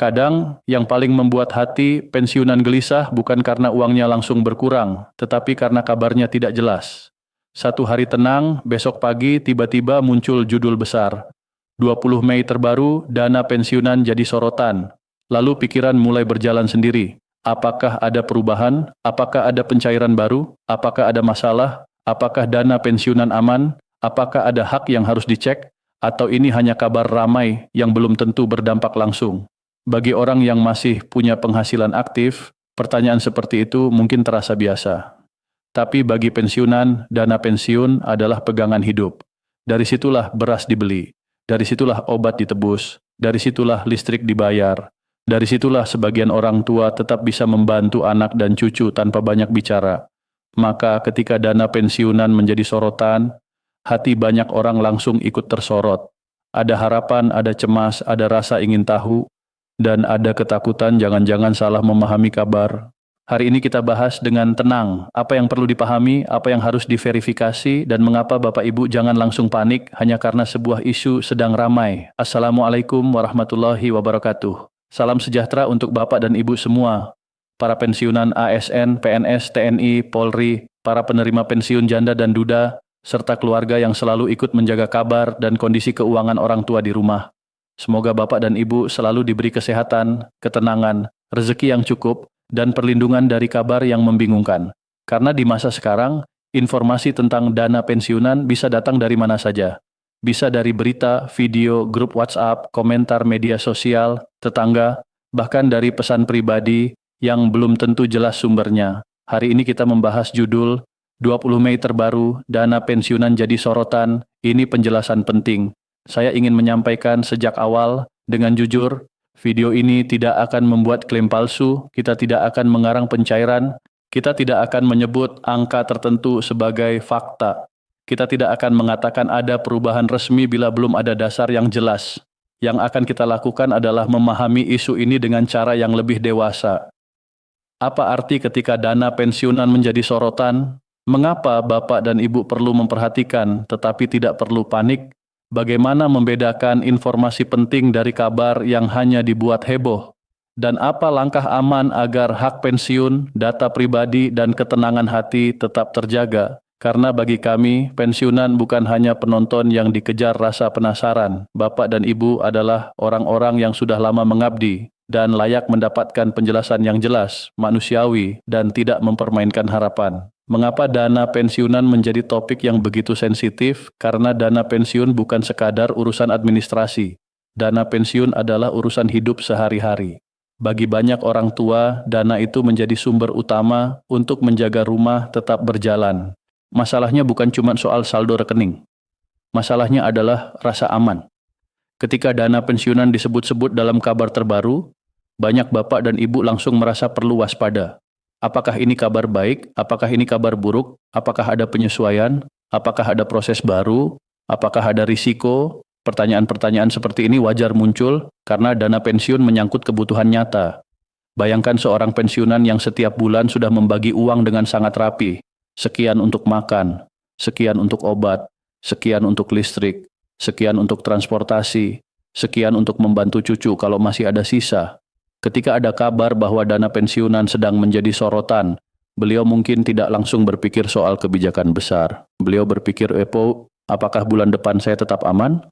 Kadang, yang paling membuat hati pensiunan gelisah bukan karena uangnya langsung berkurang, tetapi karena kabarnya tidak jelas. Satu hari tenang, besok pagi tiba-tiba muncul judul besar. 20 Mei terbaru, dana pensiunan jadi sorotan. Lalu pikiran mulai berjalan sendiri. Apakah ada perubahan? Apakah ada pencairan baru? Apakah ada masalah? Apakah dana pensiunan aman? Apakah ada hak yang harus dicek? Atau ini hanya kabar ramai yang belum tentu berdampak langsung? Bagi orang yang masih punya penghasilan aktif, pertanyaan seperti itu mungkin terasa biasa. Tapi bagi pensiunan, dana pensiun adalah pegangan hidup. Dari situlah beras dibeli, dari situlah obat ditebus, dari situlah listrik dibayar, dari situlah sebagian orang tua tetap bisa membantu anak dan cucu tanpa banyak bicara. Maka ketika dana pensiunan menjadi sorotan, hati banyak orang langsung ikut tersorot. Ada harapan, ada cemas, ada rasa ingin tahu, dan ada ketakutan jangan-jangan salah memahami kabar. Hari ini kita bahas dengan tenang, apa yang perlu dipahami, apa yang harus diverifikasi, dan mengapa Bapak Ibu jangan langsung panik hanya karena sebuah isu sedang ramai. Assalamualaikum warahmatullahi wabarakatuh. Salam sejahtera untuk Bapak dan Ibu semua, para pensiunan ASN, PNS, TNI, Polri, para penerima pensiun janda dan duda, serta keluarga yang selalu ikut menjaga kabar dan kondisi keuangan orang tua di rumah. Semoga Bapak dan Ibu selalu diberi kesehatan, ketenangan, rezeki yang cukup, dan perlindungan dari kabar yang membingungkan. Karena di masa sekarang, informasi tentang dana pensiunan bisa datang dari mana saja. Bisa dari berita, video, grup WhatsApp, komentar media sosial, tetangga, bahkan dari pesan pribadi yang belum tentu jelas sumbernya. Hari ini kita membahas judul 20 Mei terbaru, dana pensiunan jadi sorotan, ini penjelasan penting. Saya ingin menyampaikan sejak awal, dengan jujur, video ini tidak akan membuat klaim palsu, kita tidak akan mengarang pencairan, kita tidak akan menyebut angka tertentu sebagai fakta. Kita tidak akan mengatakan ada perubahan resmi bila belum ada dasar yang jelas. Yang akan kita lakukan adalah memahami isu ini dengan cara yang lebih dewasa. Apa arti ketika dana pensiunan menjadi sorotan? Mengapa Bapak dan Ibu perlu memperhatikan tetapi tidak perlu panik? Bagaimana membedakan informasi penting dari kabar yang hanya dibuat heboh? Dan apa langkah aman agar hak pensiun, data pribadi, dan ketenangan hati tetap terjaga? Karena bagi kami, pensiunan bukan hanya penonton yang dikejar rasa penasaran. Bapak dan Ibu adalah orang-orang yang sudah lama mengabdi dan layak mendapatkan penjelasan yang jelas, manusiawi, dan tidak mempermainkan harapan. Mengapa dana pensiunan menjadi topik yang begitu sensitif? Karena dana pensiun bukan sekadar urusan administrasi. Dana pensiun adalah urusan hidup sehari-hari. Bagi banyak orang tua, dana itu menjadi sumber utama untuk menjaga rumah tetap berjalan. Masalahnya bukan cuma soal saldo rekening. Masalahnya adalah rasa aman. Ketika dana pensiunan disebut-sebut dalam kabar terbaru, banyak bapak dan ibu langsung merasa perlu waspada. Apakah ini kabar baik? Apakah ini kabar buruk? Apakah ada penyesuaian? Apakah ada proses baru? Apakah ada risiko? Pertanyaan-pertanyaan seperti ini wajar muncul karena dana pensiun menyangkut kebutuhan nyata. Bayangkan seorang pensiunan yang setiap bulan sudah membagi uang dengan sangat rapi. Sekian untuk makan, sekian untuk obat, sekian untuk listrik, sekian untuk transportasi, sekian untuk membantu cucu kalau masih ada sisa. Ketika ada kabar bahwa dana pensiunan sedang menjadi sorotan, beliau mungkin tidak langsung berpikir soal kebijakan besar. Beliau berpikir, apakah bulan depan saya tetap aman?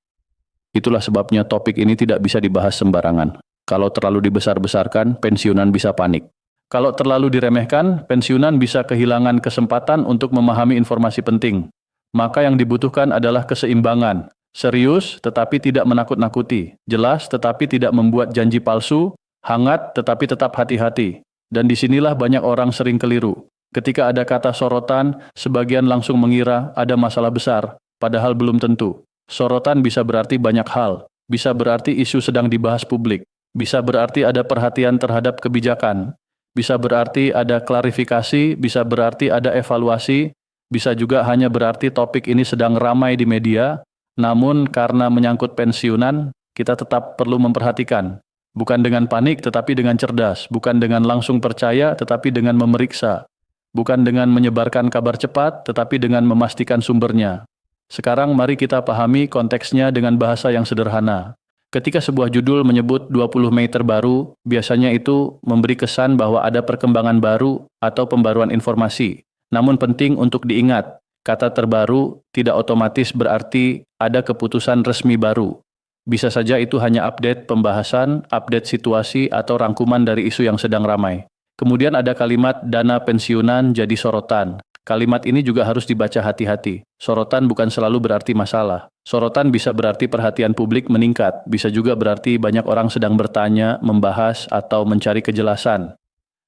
Itulah sebabnya topik ini tidak bisa dibahas sembarangan. Kalau terlalu dibesar-besarkan, pensiunan bisa panik. Kalau terlalu diremehkan, pensiunan bisa kehilangan kesempatan untuk memahami informasi penting. Maka yang dibutuhkan adalah keseimbangan. Serius tetapi tidak menakut-nakuti. Jelas tetapi tidak membuat janji palsu. Hangat tetapi tetap hati-hati. Dan disinilah banyak orang sering keliru. Ketika ada kata sorotan, sebagian langsung mengira ada masalah besar, padahal belum tentu. Sorotan bisa berarti banyak hal, bisa berarti isu sedang dibahas publik, bisa berarti ada perhatian terhadap kebijakan, bisa berarti ada klarifikasi, bisa berarti ada evaluasi, bisa juga hanya berarti topik ini sedang ramai di media, namun karena menyangkut pensiunan, kita tetap perlu memperhatikan. Bukan dengan panik tetapi dengan cerdas, bukan dengan langsung percaya tetapi dengan memeriksa, bukan dengan menyebarkan kabar cepat tetapi dengan memastikan sumbernya. Sekarang mari kita pahami konteksnya dengan bahasa yang sederhana. Ketika sebuah judul menyebut 20 Mei terbaru, biasanya itu memberi kesan bahwa ada perkembangan baru atau pembaruan informasi. Namun penting untuk diingat, kata terbaru tidak otomatis berarti ada keputusan resmi baru. Bisa saja itu hanya update pembahasan, update situasi, atau rangkuman dari isu yang sedang ramai. Kemudian ada kalimat dana pensiunan jadi sorotan. Kalimat ini juga harus dibaca hati-hati. Sorotan bukan selalu berarti masalah. Sorotan bisa berarti perhatian publik meningkat, bisa juga berarti banyak orang sedang bertanya, membahas, atau mencari kejelasan.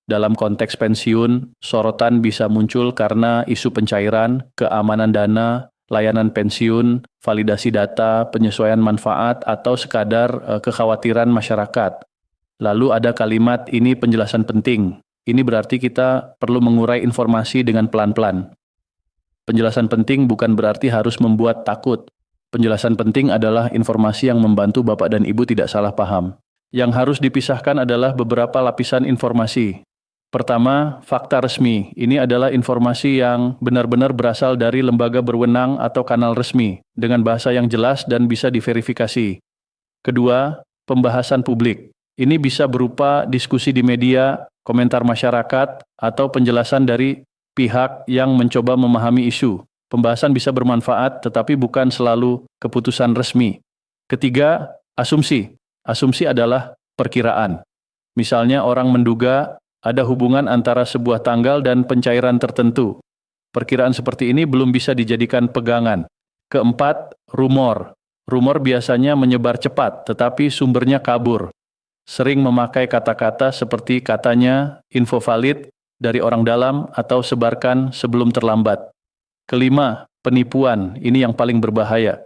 Dalam konteks pensiun, sorotan bisa muncul karena isu pencairan, keamanan dana, layanan pensiun, validasi data, penyesuaian manfaat, atau sekadar kekhawatiran masyarakat. Lalu ada kalimat ini penjelasan penting. Ini berarti kita perlu mengurai informasi dengan pelan-pelan. Penjelasan penting bukan berarti harus membuat takut. Penjelasan penting adalah informasi yang membantu Bapak dan Ibu tidak salah paham. Yang harus dipisahkan adalah beberapa lapisan informasi. Pertama, fakta resmi. Ini adalah informasi yang benar-benar berasal dari lembaga berwenang atau kanal resmi, dengan bahasa yang jelas dan bisa diverifikasi. Kedua, pembahasan publik. Ini bisa berupa diskusi di media, komentar masyarakat, atau penjelasan dari pihak yang mencoba memahami isu. Pembahasan bisa bermanfaat, tetapi bukan selalu keputusan resmi. Ketiga, asumsi. Asumsi adalah perkiraan. Misalnya orang menduga ada hubungan antara sebuah tanggal dan pencairan tertentu. Perkiraan seperti ini belum bisa dijadikan pegangan. Keempat, rumor. Rumor biasanya menyebar cepat, tetapi sumbernya kabur. Sering memakai kata-kata seperti katanya, info valid, dari orang dalam, atau sebarkan sebelum terlambat. Kelima, penipuan. Ini yang paling berbahaya.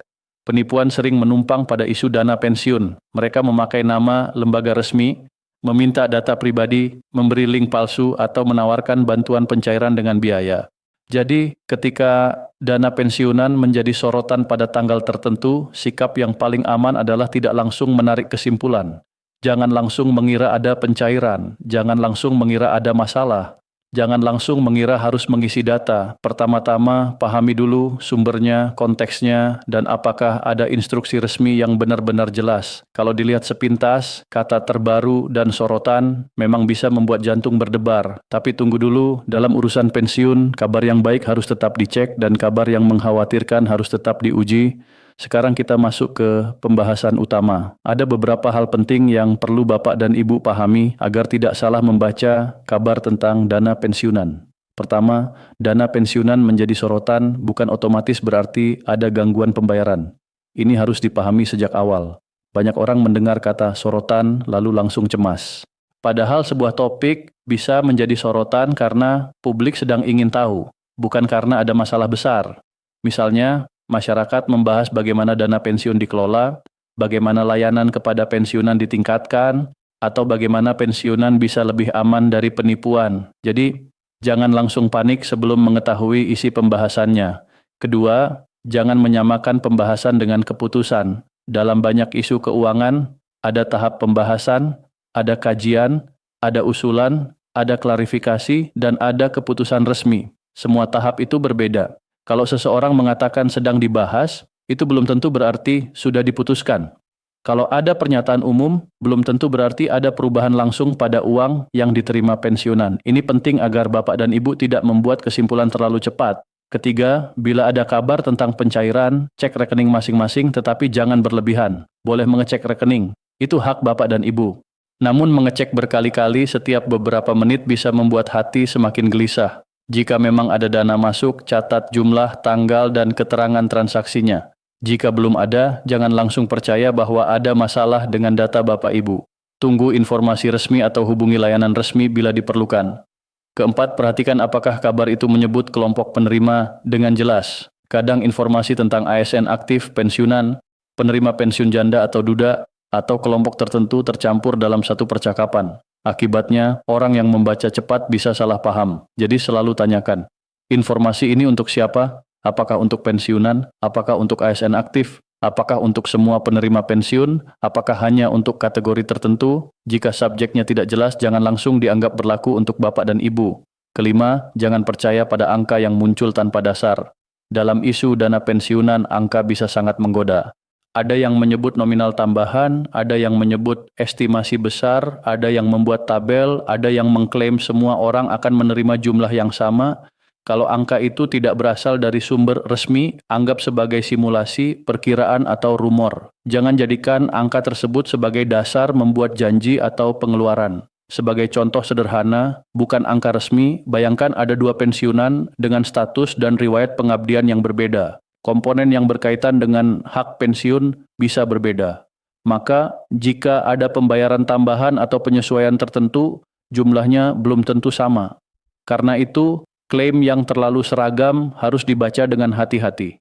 Penipuan sering menumpang pada isu dana pensiun. Mereka memakai nama lembaga resmi, meminta data pribadi, memberi link palsu, atau menawarkan bantuan pencairan dengan biaya. Jadi, ketika dana pensiunan menjadi sorotan pada tanggal tertentu, sikap yang paling aman adalah tidak langsung menarik kesimpulan. Jangan langsung mengira ada pencairan, jangan langsung mengira ada masalah, jangan langsung mengira harus mengisi data. Pertama-tama, pahami dulu sumbernya, konteksnya, dan apakah ada instruksi resmi yang benar-benar jelas. Kalau dilihat sepintas, kata terbaru dan sorotan memang bisa membuat jantung berdebar. Tapi tunggu dulu, dalam urusan pensiun, kabar yang baik harus tetap dicek dan kabar yang mengkhawatirkan harus tetap diuji. Sekarang kita masuk ke pembahasan utama. Ada beberapa hal penting yang perlu Bapak dan Ibu pahami agar tidak salah membaca kabar tentang dana pensiunan. Pertama, dana pensiunan menjadi sorotan bukan otomatis berarti ada gangguan pembayaran. Ini harus dipahami sejak awal. Banyak orang mendengar kata sorotan lalu langsung cemas. Padahal sebuah topik bisa menjadi sorotan karena publik sedang ingin tahu, bukan karena ada masalah besar. Misalnya, masyarakat membahas bagaimana dana pensiun dikelola, bagaimana layanan kepada pensiunan ditingkatkan, atau bagaimana pensiunan bisa lebih aman dari penipuan. Jadi, jangan langsung panik sebelum mengetahui isi pembahasannya. Kedua, jangan menyamakan pembahasan dengan keputusan. Dalam banyak isu keuangan, ada tahap pembahasan, ada kajian, ada usulan, ada klarifikasi, dan ada keputusan resmi. Semua tahap itu berbeda. Kalau seseorang mengatakan sedang dibahas, itu belum tentu berarti sudah diputuskan. Kalau ada pernyataan umum, belum tentu berarti ada perubahan langsung pada uang yang diterima pensiunan. Ini penting agar Bapak dan Ibu tidak membuat kesimpulan terlalu cepat. Ketiga, bila ada kabar tentang pencairan, cek rekening masing-masing tetapi jangan berlebihan. Boleh mengecek rekening, itu hak Bapak dan Ibu. Namun mengecek berkali-kali setiap beberapa menit bisa membuat hati semakin gelisah. Jika memang ada dana masuk, catat jumlah, tanggal, dan keterangan transaksinya. Jika belum ada, jangan langsung percaya bahwa ada masalah dengan data Bapak Ibu. Tunggu informasi resmi atau hubungi layanan resmi bila diperlukan. Keempat, perhatikan apakah kabar itu menyebut kelompok penerima dengan jelas. Kadang informasi tentang ASN aktif, pensiunan, penerima pensiun janda atau duda, atau kelompok tertentu tercampur dalam satu percakapan. Akibatnya, orang yang membaca cepat bisa salah paham. Jadi selalu tanyakan, informasi ini untuk siapa? Apakah untuk pensiunan? Apakah untuk ASN aktif? Apakah untuk semua penerima pensiun? Apakah hanya untuk kategori tertentu? Jika subjeknya tidak jelas, jangan langsung dianggap berlaku untuk Bapak dan Ibu. Kelima, jangan percaya pada angka yang muncul tanpa dasar. Dalam isu dana pensiunan, angka bisa sangat menggoda. Ada yang menyebut nominal tambahan, ada yang menyebut estimasi besar, ada yang membuat tabel, ada yang mengklaim semua orang akan menerima jumlah yang sama. Kalau angka itu tidak berasal dari sumber resmi, anggap sebagai simulasi, perkiraan, atau rumor. Jangan jadikan angka tersebut sebagai dasar membuat janji atau pengeluaran. Sebagai contoh sederhana, bukan angka resmi, bayangkan ada dua pensiunan dengan status dan riwayat pengabdian yang berbeda. Komponen yang berkaitan dengan hak pensiun bisa berbeda. Maka, jika ada pembayaran tambahan atau penyesuaian tertentu, jumlahnya belum tentu sama. Karena itu, klaim yang terlalu seragam harus dibaca dengan hati-hati.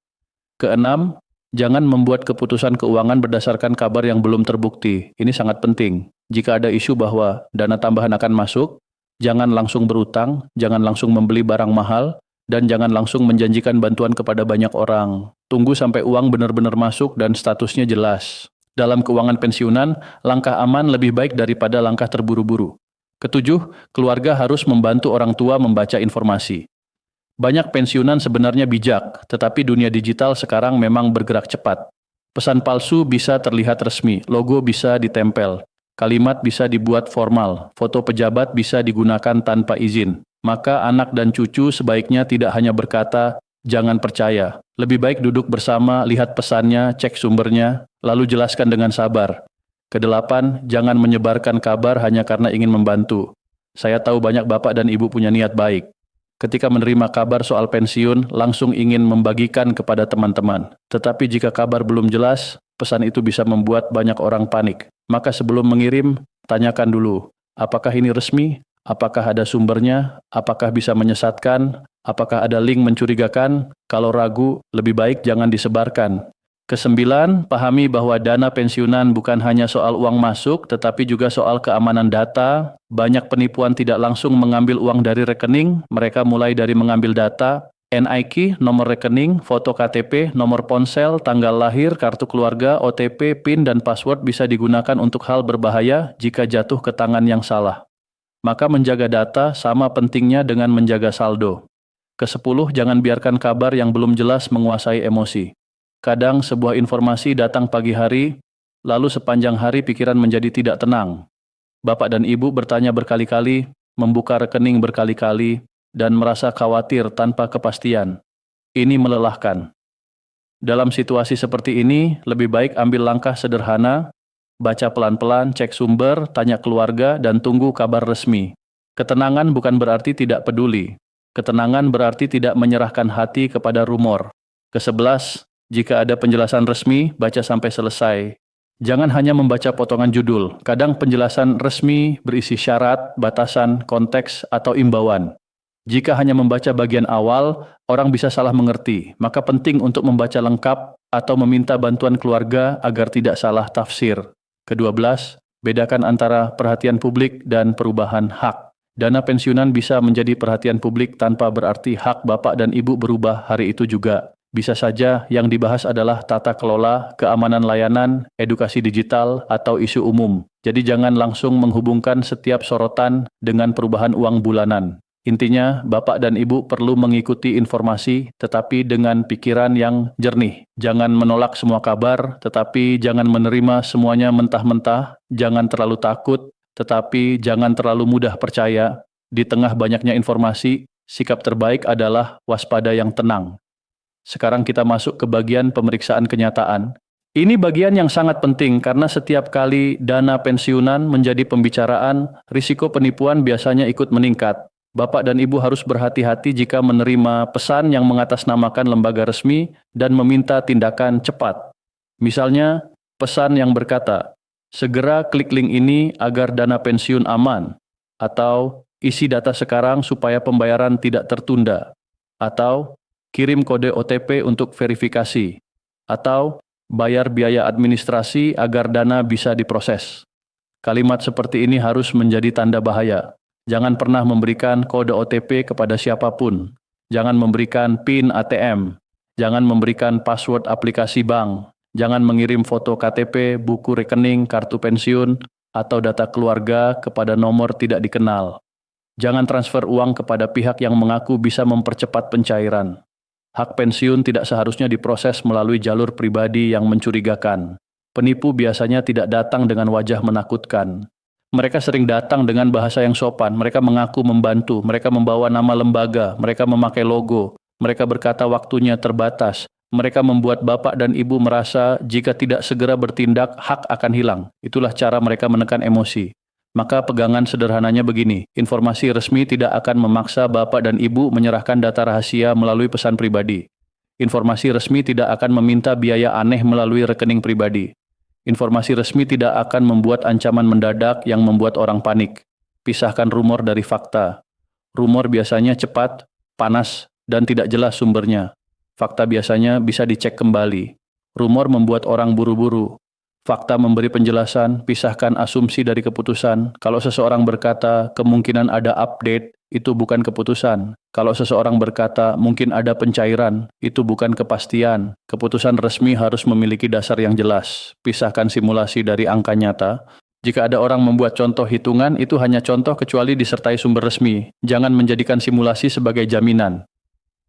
Keenam, jangan membuat keputusan keuangan berdasarkan kabar yang belum terbukti. Ini sangat penting. Jika ada isu bahwa dana tambahan akan masuk, jangan langsung berutang, jangan langsung membeli barang mahal, dan jangan langsung menjanjikan bantuan kepada banyak orang. Tunggu sampai uang benar-benar masuk dan statusnya jelas. Dalam keuangan pensiunan, langkah aman lebih baik daripada langkah terburu-buru. Ketujuh, keluarga harus membantu orang tua membaca informasi. Banyak pensiunan sebenarnya bijak, tetapi dunia digital sekarang memang bergerak cepat. Pesan palsu bisa terlihat resmi, logo bisa ditempel, kalimat bisa dibuat formal, foto pejabat bisa digunakan tanpa izin. Maka anak dan cucu sebaiknya tidak hanya berkata, jangan percaya. Lebih baik duduk bersama, lihat pesannya, cek sumbernya, lalu jelaskan dengan sabar. Kedelapan, jangan menyebarkan kabar hanya karena ingin membantu. Saya tahu banyak bapak dan ibu punya niat baik. Ketika menerima kabar soal pensiun, langsung ingin membagikan kepada teman-teman. Tetapi jika kabar belum jelas, pesan itu bisa membuat banyak orang panik. Maka sebelum mengirim, tanyakan dulu, apakah ini resmi? Apakah ada sumbernya? Apakah bisa menyesatkan? Apakah ada link mencurigakan? Kalau ragu, lebih baik jangan disebarkan. Kesembilan, pahami bahwa dana pensiunan bukan hanya soal uang masuk, tetapi juga soal keamanan data. Banyak penipuan tidak langsung mengambil uang dari rekening, mereka mulai dari mengambil data, NIK, nomor rekening, foto KTP, nomor ponsel, tanggal lahir, kartu keluarga, OTP, PIN, dan password bisa digunakan untuk hal berbahaya jika jatuh ke tangan yang salah. Maka menjaga data sama pentingnya dengan menjaga saldo. Kesepuluh, jangan biarkan kabar yang belum jelas menguasai emosi. Kadang sebuah informasi datang pagi hari, lalu sepanjang hari pikiran menjadi tidak tenang. Bapak dan ibu bertanya berkali-kali, membuka rekening berkali-kali, dan merasa khawatir tanpa kepastian. Ini melelahkan. Dalam situasi seperti ini, lebih baik ambil langkah sederhana, baca pelan-pelan, cek sumber, tanya keluarga, dan tunggu kabar resmi. Ketenangan bukan berarti tidak peduli. Ketenangan berarti tidak menyerahkan hati kepada rumor. Kesebelas, jika ada penjelasan resmi, baca sampai selesai. Jangan hanya membaca potongan judul. Kadang penjelasan resmi berisi syarat, batasan, konteks, atau imbauan. Jika hanya membaca bagian awal, orang bisa salah mengerti. Maka penting untuk membaca lengkap atau meminta bantuan keluarga agar tidak salah tafsir. Ke-12, bedakan antara perhatian publik dan perubahan hak. Dana pensiunan bisa menjadi perhatian publik tanpa berarti hak bapak dan ibu berubah hari itu juga. Bisa saja yang dibahas adalah tata kelola, keamanan layanan, edukasi digital, atau isu umum. Jadi jangan langsung menghubungkan setiap sorotan dengan perubahan uang bulanan. Intinya, bapak dan ibu perlu mengikuti informasi, tetapi dengan pikiran yang jernih. Jangan menolak semua kabar, tetapi jangan menerima semuanya mentah-mentah. Jangan terlalu takut, tetapi jangan terlalu mudah percaya. Di tengah banyaknya informasi, sikap terbaik adalah waspada yang tenang. Sekarang kita masuk ke bagian pemeriksaan kenyataan. Ini bagian yang sangat penting karena setiap kali dana pensiunan menjadi pembicaraan, risiko penipuan biasanya ikut meningkat. Bapak dan Ibu harus berhati-hati jika menerima pesan yang mengatasnamakan lembaga resmi dan meminta tindakan cepat. Misalnya, pesan yang berkata, segera klik link ini agar dana pensiun aman, atau isi data sekarang supaya pembayaran tidak tertunda, atau kirim kode OTP untuk verifikasi, atau bayar biaya administrasi agar dana bisa diproses. Kalimat seperti ini harus menjadi tanda bahaya. Jangan pernah memberikan kode OTP kepada siapapun. Jangan memberikan PIN ATM. Jangan memberikan password aplikasi bank. Jangan mengirim foto KTP, buku rekening, kartu pensiun, atau data keluarga kepada nomor tidak dikenal. Jangan transfer uang kepada pihak yang mengaku bisa mempercepat pencairan. Hak pensiun tidak seharusnya diproses melalui jalur pribadi yang mencurigakan. Penipu biasanya tidak datang dengan wajah menakutkan. Mereka sering datang dengan bahasa yang sopan, mereka mengaku membantu, mereka membawa nama lembaga, mereka memakai logo, mereka berkata waktunya terbatas, mereka membuat bapak dan ibu merasa jika tidak segera bertindak, hak akan hilang. Itulah cara mereka menekan emosi. Maka pegangan sederhananya begini, informasi resmi tidak akan memaksa bapak dan ibu menyerahkan data rahasia melalui pesan pribadi. Informasi resmi tidak akan meminta biaya aneh melalui rekening pribadi. Informasi resmi tidak akan membuat ancaman mendadak yang membuat orang panik. Pisahkan rumor dari fakta. Rumor biasanya cepat, panas, dan tidak jelas sumbernya. Fakta biasanya bisa dicek kembali. Rumor membuat orang buru-buru. Fakta memberi penjelasan, pisahkan asumsi dari keputusan. Kalau seseorang berkata, kemungkinan ada update, itu bukan keputusan. Kalau seseorang berkata, mungkin ada pencairan, itu bukan kepastian. Keputusan resmi harus memiliki dasar yang jelas. Pisahkan simulasi dari angka nyata. Jika ada orang membuat contoh hitungan, itu hanya contoh kecuali disertai sumber resmi. Jangan menjadikan simulasi sebagai jaminan.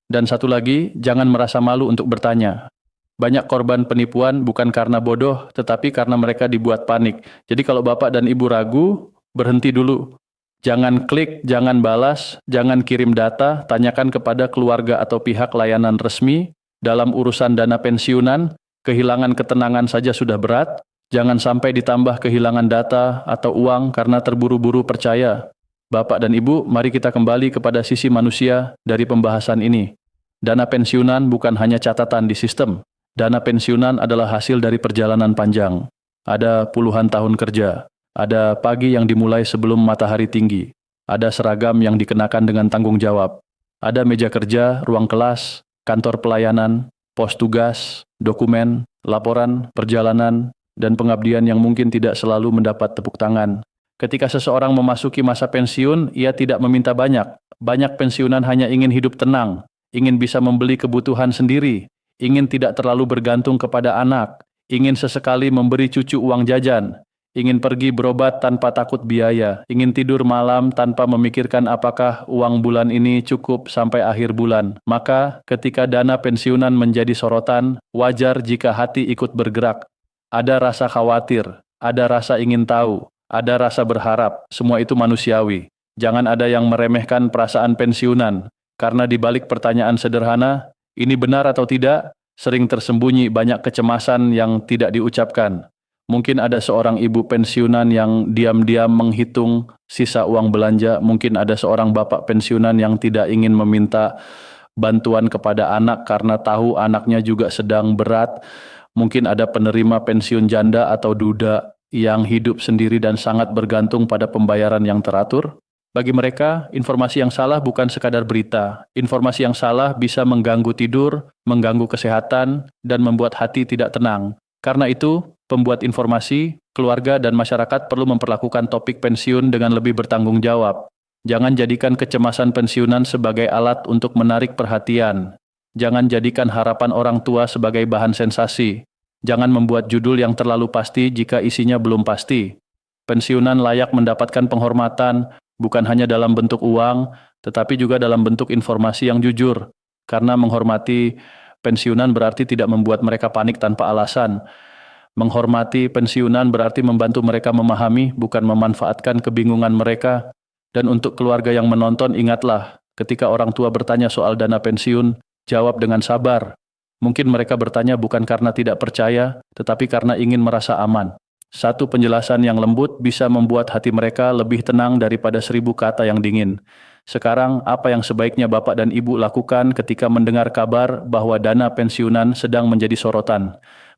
Dan satu lagi, jangan merasa malu untuk bertanya. Banyak korban penipuan bukan karena bodoh, tetapi karena mereka dibuat panik. Jadi kalau bapak dan ibu ragu, berhenti dulu. Jangan klik, jangan balas, jangan kirim data, tanyakan kepada keluarga atau pihak layanan resmi. Dalam urusan dana pensiunan, kehilangan ketenangan saja sudah berat. Jangan sampai ditambah kehilangan data atau uang karena terburu-buru percaya. Bapak dan ibu, mari kita kembali kepada sisi manusia dari pembahasan ini. Dana pensiunan bukan hanya catatan di sistem. Dana pensiunan adalah hasil dari perjalanan panjang. Ada puluhan tahun kerja. Ada pagi yang dimulai sebelum matahari tinggi. Ada seragam yang dikenakan dengan tanggung jawab. Ada meja kerja, ruang kelas, kantor pelayanan, pos tugas, dokumen, laporan, perjalanan, dan pengabdian yang mungkin tidak selalu mendapat tepuk tangan. Ketika seseorang memasuki masa pensiun, ia tidak meminta banyak. Banyak pensiunan hanya ingin hidup tenang, ingin bisa membeli kebutuhan sendiri, ingin tidak terlalu bergantung kepada anak, ingin sesekali memberi cucu uang jajan, ingin pergi berobat tanpa takut biaya, ingin tidur malam tanpa memikirkan apakah uang bulan ini cukup sampai akhir bulan. Maka, ketika dana pensiunan menjadi sorotan, wajar jika hati ikut bergerak. Ada rasa khawatir, ada rasa ingin tahu, ada rasa berharap, semua itu manusiawi. Jangan ada yang meremehkan perasaan pensiunan, karena di balik pertanyaan sederhana, ini benar atau tidak, sering tersembunyi banyak kecemasan yang tidak diucapkan. Mungkin ada seorang ibu pensiunan yang diam-diam menghitung sisa uang belanja, mungkin ada seorang bapak pensiunan yang tidak ingin meminta bantuan kepada anak karena tahu anaknya juga sedang berat. Mungkin ada penerima pensiun janda atau duda yang hidup sendiri dan sangat bergantung pada pembayaran yang teratur. Bagi mereka, informasi yang salah bukan sekadar berita. Informasi yang salah bisa mengganggu tidur, mengganggu kesehatan, dan membuat hati tidak tenang. Karena itu, pembuat informasi, keluarga, dan masyarakat perlu memperlakukan topik pensiun dengan lebih bertanggung jawab. Jangan jadikan kecemasan pensiunan sebagai alat untuk menarik perhatian. Jangan jadikan harapan orang tua sebagai bahan sensasi. Jangan membuat judul yang terlalu pasti jika isinya belum pasti. Pensiunan layak mendapatkan penghormatan, bukan hanya dalam bentuk uang, tetapi juga dalam bentuk informasi yang jujur. Karena menghormati pensiunan berarti tidak membuat mereka panik tanpa alasan. Menghormati pensiunan berarti membantu mereka memahami, bukan memanfaatkan kebingungan mereka. Dan untuk keluarga yang menonton, ingatlah, ketika orang tua bertanya soal dana pensiun, jawab dengan sabar. Mungkin mereka bertanya bukan karena tidak percaya, tetapi karena ingin merasa aman. Satu penjelasan yang lembut bisa membuat hati mereka lebih tenang daripada 1000 kata yang dingin. Sekarang, apa yang sebaiknya Bapak dan Ibu lakukan ketika mendengar kabar bahwa dana pensiunan sedang menjadi sorotan?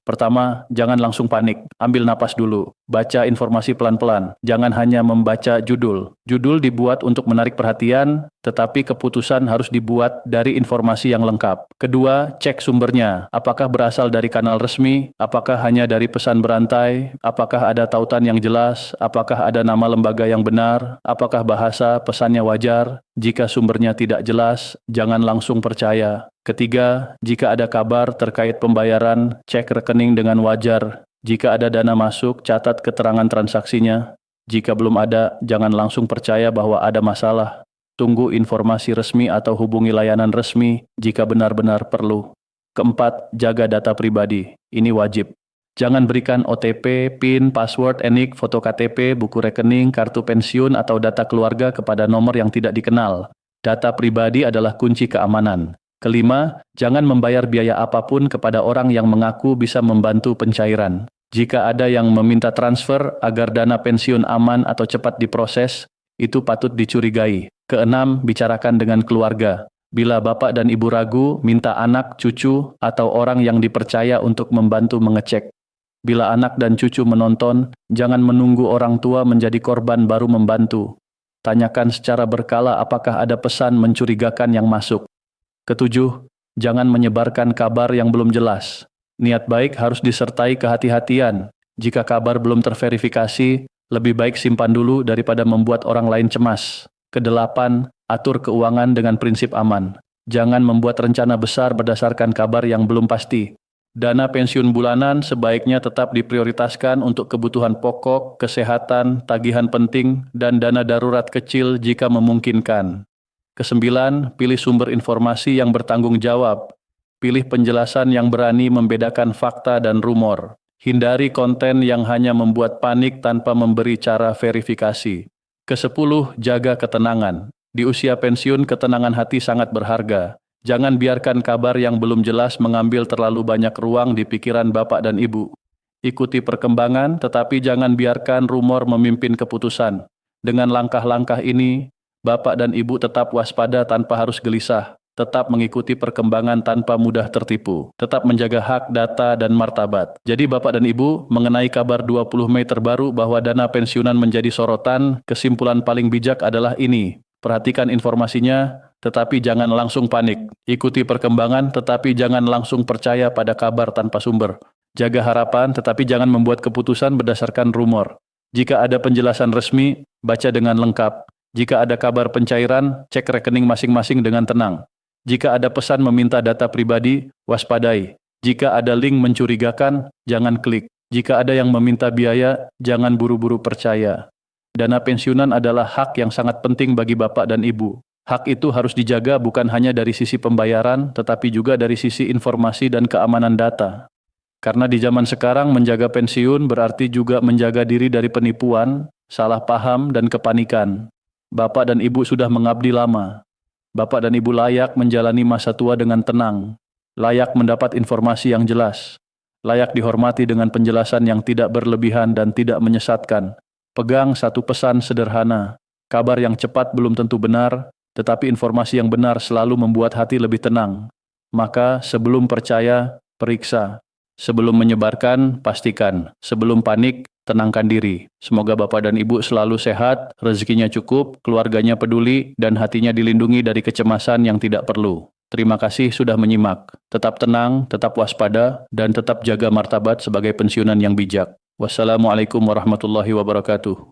Pertama, jangan langsung panik. Ambil napas dulu. Baca informasi pelan-pelan. Jangan hanya membaca judul. Judul dibuat untuk menarik perhatian, tetapi keputusan harus dibuat dari informasi yang lengkap. Kedua, cek sumbernya. Apakah berasal dari kanal resmi? Apakah hanya dari pesan berantai? Apakah ada tautan yang jelas? Apakah ada nama lembaga yang benar? Apakah bahasa pesannya wajar? Jika sumbernya tidak jelas, jangan langsung percaya. Ketiga, jika ada kabar terkait pembayaran, cek rekening dengan wajar. Jika ada dana masuk, catat keterangan transaksinya. Jika belum ada, jangan langsung percaya bahwa ada masalah. Tunggu informasi resmi atau hubungi layanan resmi jika benar-benar perlu. Keempat, jaga data pribadi. Ini wajib. Jangan berikan OTP, PIN, password, NIK, foto KTP, buku rekening, kartu pensiun, atau data keluarga kepada nomor yang tidak dikenal. Data pribadi adalah kunci keamanan. Kelima, jangan membayar biaya apapun kepada orang yang mengaku bisa membantu pencairan. Jika ada yang meminta transfer agar dana pensiun aman atau cepat diproses, itu patut dicurigai. Keenam, bicarakan dengan keluarga. Bila bapak dan ibu ragu, minta anak, cucu, atau orang yang dipercaya untuk membantu mengecek. Bila anak dan cucu menonton, jangan menunggu orang tua menjadi korban baru membantu. Tanyakan secara berkala apakah ada pesan mencurigakan yang masuk. Ketujuh, jangan menyebarkan kabar yang belum jelas. Niat baik harus disertai kehati-hatian. Jika kabar belum terverifikasi, lebih baik simpan dulu daripada membuat orang lain cemas. Kedelapan, atur keuangan dengan prinsip aman. Jangan membuat rencana besar berdasarkan kabar yang belum pasti. Dana pensiun bulanan sebaiknya tetap diprioritaskan untuk kebutuhan pokok, kesehatan, tagihan penting, dan dana darurat kecil jika memungkinkan. Kesembilan, pilih sumber informasi yang bertanggung jawab. Pilih penjelasan yang berani membedakan fakta dan rumor. Hindari konten yang hanya membuat panik tanpa memberi cara verifikasi. Kesepuluh, jaga ketenangan. Di usia pensiun, ketenangan hati sangat berharga. Jangan biarkan kabar yang belum jelas mengambil terlalu banyak ruang di pikiran bapak dan ibu. Ikuti perkembangan, tetapi jangan biarkan rumor memimpin keputusan. Dengan langkah-langkah ini, bapak dan ibu tetap waspada tanpa harus gelisah. Tetap mengikuti perkembangan tanpa mudah tertipu. Tetap menjaga hak, data, dan martabat. Jadi Bapak dan Ibu, mengenai kabar 20 Mei terbaru bahwa dana pensiunan menjadi sorotan, kesimpulan paling bijak adalah ini. Perhatikan informasinya, tetapi jangan langsung panik. Ikuti perkembangan, tetapi jangan langsung percaya pada kabar tanpa sumber. Jaga harapan, tetapi jangan membuat keputusan berdasarkan rumor. Jika ada penjelasan resmi, baca dengan lengkap. Jika ada kabar pencairan, cek rekening masing-masing dengan tenang. Jika ada pesan meminta data pribadi, waspadai. Jika ada link mencurigakan, jangan klik. Jika ada yang meminta biaya, jangan buru-buru percaya. Dana pensiunan adalah hak yang sangat penting bagi bapak dan ibu. Hak itu harus dijaga bukan hanya dari sisi pembayaran, tetapi juga dari sisi informasi dan keamanan data. Karena di zaman sekarang menjaga pensiun berarti juga menjaga diri dari penipuan, salah paham, dan kepanikan. Bapak dan ibu sudah mengabdi lama. Bapak dan ibu layak menjalani masa tua dengan tenang, layak mendapat informasi yang jelas, layak dihormati dengan penjelasan yang tidak berlebihan dan tidak menyesatkan. Pegang satu pesan sederhana, kabar yang cepat belum tentu benar, tetapi informasi yang benar selalu membuat hati lebih tenang. Maka sebelum percaya, periksa. Sebelum menyebarkan, pastikan. Sebelum panik, tenangkan diri. Semoga Bapak dan Ibu selalu sehat, rezekinya cukup, keluarganya peduli, dan hatinya dilindungi dari kecemasan yang tidak perlu. Terima kasih sudah menyimak. Tetap tenang, tetap waspada, dan tetap jaga martabat sebagai pensiunan yang bijak. Wassalamualaikum warahmatullahi wabarakatuh.